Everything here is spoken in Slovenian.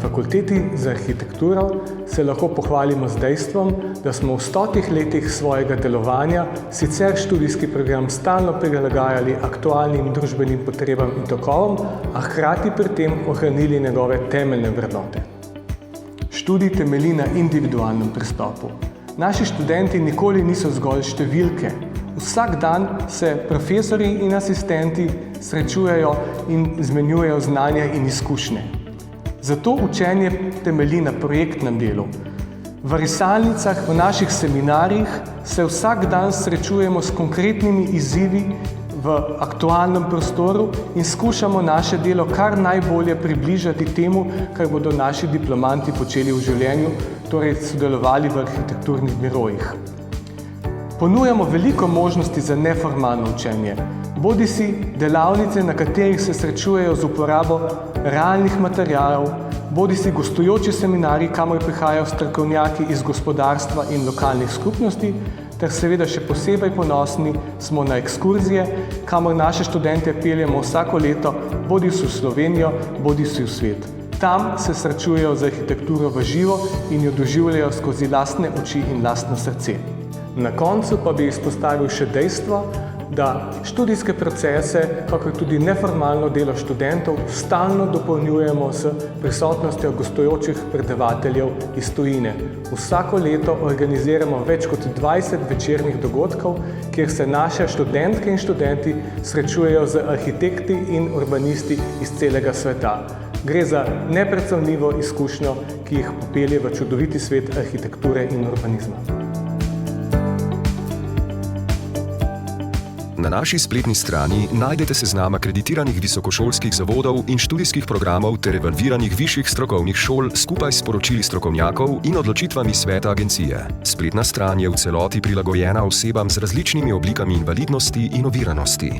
fakulteti za arhitekturo se lahko pohvalimo z dejstvom, da smo v 100 letih svojega delovanja sicer študijski program stalno prilagajali aktualnim družbenim potrebam in tokovom, a hkrati pri tem ohranili njegove temeljne vrednote. Študij temelji na individualnem pristopu. Naši študenti nikoli niso zgolj številke. Vsak dan se profesorji in asistenti srečujejo in izmenjujejo znanja in izkušnje. Zato učenje temelji na projektnem delu. V risalnicah, v naših seminarjih se vsak dan srečujemo s konkretnimi izzivi v aktualnem prostoru in skušamo naše delo kar najbolje približati temu, kar bodo naši diplomanti počeli v življenju, torej sodelovali v arhitekturnih birojih. Ponujamo veliko možnosti za neformalno učenje, bodisi delavnice, na katerih se srečujejo z uporabo realnih materialov, bodisi gostujoči seminarji, kamor prihajajo strokovnjaki iz gospodarstva in lokalnih skupnosti, ter seveda še posebej ponosni smo na ekskurzije, kamor naše študente peljemo vsako leto, bodisi v Slovenijo, bodisi v svet. Tam se srečujejo z arhitekturo v živo in jo doživljajo skozi lastne oči in lastno srce. Na koncu pa bi izpostavil še dejstvo, da študijske procese, kakor tudi neformalno delo študentov, stalno dopolnjujemo s prisotnostjo gostujočih predavateljev iz tujine. Vsako leto organiziramo več kot 20 večernih dogodkov, kjer se naše študentke in študenti srečujejo z arhitekti in urbanisti iz celega sveta. Gre za neprecenljivo izkušnjo, ki jih popelje v čudoviti svet arhitekture in urbanizma. Na naši spletni strani najdete seznam akreditiranih visokošolskih zavodov in študijskih programov ter evalviranih višjih strokovnih šol skupaj s poročili strokovnjakov in odločitvami sveta agencije. Spletna stran je v celoti prilagojena osebam z različnimi oblikami invalidnosti in oviranosti.